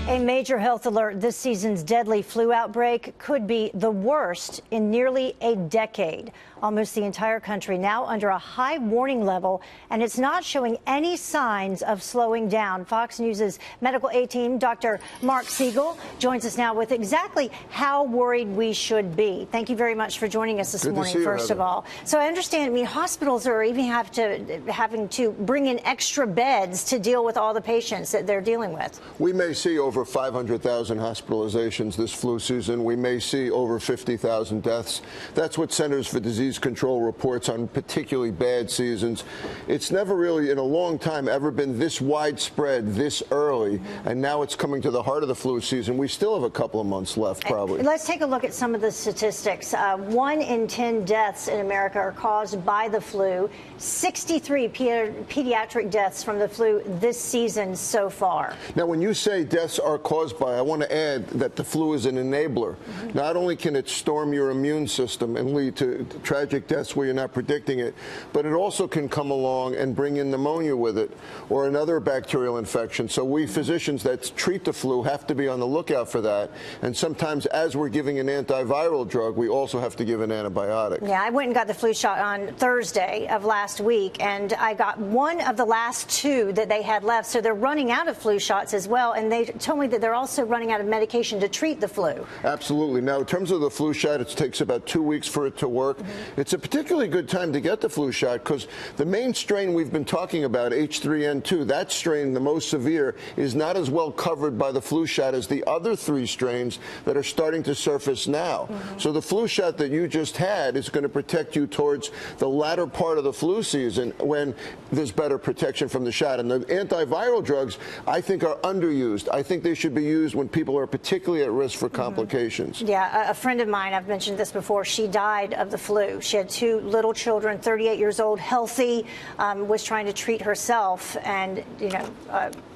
A major health alert. This season's deadly flu outbreak could be the worst in nearly a decade. Almost the entire country now under a high warning level, and it's not showing any signs of slowing down. Fox News' medical A-team, Dr. Marc Siegel, joins us now with exactly how worried we should be. Thank you very much for joining us this morning, first of all. So I understand, hospitals are even having to bring in extra beds to deal with all the patients that they're dealing with. We may see over 500,000 hospitalizations this flu season. We may see over 50,000 deaths. That's what Centers for Disease Control reports on particularly bad seasons. It's never really in a long time ever been this widespread this early, and now it's coming to the heart of the flu season. We still have a couple of months left, probably. Let's take a look at some of the statistics. 1 in 10 deaths in America are caused by the flu. 63 pediatric deaths from the flu this season so far. Now, when you say deaths are caused by, I want to add that the flu is an enabler. Not only can it storm your immune system and lead to tragic deaths where you're not predicting it, but it also can come along and bring in pneumonia with it or another bacterial infection. So we physicians that treat the flu have to be on the lookout for that. And sometimes as we're giving an antiviral drug, we also have to give an antibiotic. Yeah, I went and got the flu shot on Thursday of last week, and I got one of the last 2 that they had left. So they're running out of flu shots as well, and they told me that they're also running out of medication to treat the flu. Absolutely. Now, in terms of the flu shot, it takes about 2 weeks for it to work. It's a particularly good time to get the flu shot because the main strain we've been talking about, H3N2, that strain, the most severe, is not as well covered by the flu shot as the other 3 strains that are starting to surface now. So the flu shot that you just had is going to protect you towards the latter part of the flu season when there's better protection from the shot. And the antiviral drugs, I think, are underused. I think they should be used when people are particularly at risk for complications. Yeah, a friend of mine, I've mentioned this before, she died of the flu. She had 2 little children, 38 years old, healthy, was trying to treat herself and,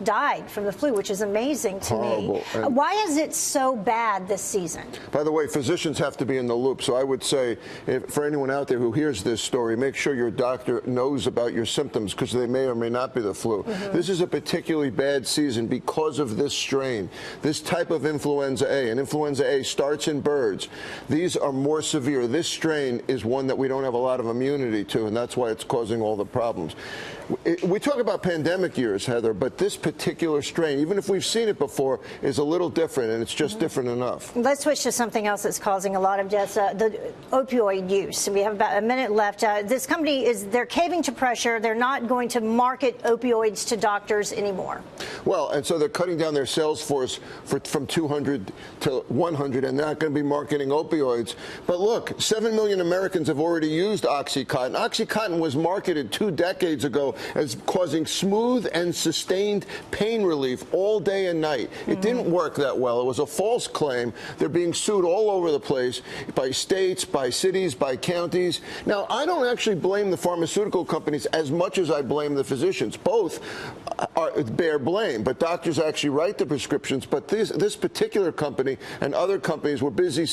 died from the flu, which is amazing to me. Why is it so bad this season? By the way, physicians have to be in the loop. So I would say, for anyone out there who hears this story, make sure your doctor knows about your symptoms because they may or may not be the flu. This is a particularly bad season because of this strain, this type of influenza A. And influenza A starts in birds. These are more severe. This strain is one that we don't have a lot of immunity to, and that's why it's causing all the problems. We talk about pandemic years, Heather, but this particular strain, even if we've seen it before, is a little different, and it's just different enough. Let's switch to something else that's causing a lot of deaths, the opioid use. We have about a minute left. This company they're caving to pressure. They're not going to market opioids to doctors anymore. Well, and so they're cutting down their sales force from 200 to 100, and they're not going to be marketing opioids. But look, 7 million Americans have already used OxyContin. OxyContin was marketed 2 decades ago as causing smooth and sustained pain relief all day and night. It didn't work that well. It was a false claim. They're being sued all over the place by states, by cities, by counties. Now, I don't actually blame the pharmaceutical companies as much as I blame the physicians. Both bear blame, but doctors actually write the prescriptions. But this particular company and other companies were busy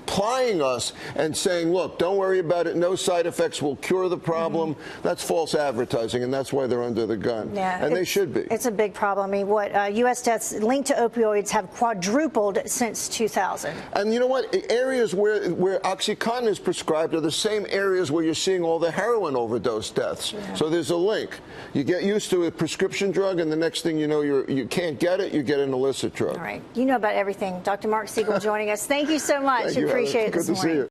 plying us and saying, look, don't worry about it. No side effects will cure the problem. That's false advertising, and that's why they're under the gun. Yeah, and they should be. It's a big problem. I mean, U.S. deaths linked to opioids have quadrupled since 2000. And you know what? Areas where OxyContin is prescribed are the same areas where you're seeing all the heroin overdose deaths. Yeah. So there's a link. You get used to a prescription drug, and the next thing you know, you can't get it, you get an illicit drug. All right. You know about everything. Dr. Marc Siegel joining us. Thank you so much. Appreciate it this morning. Good to see you.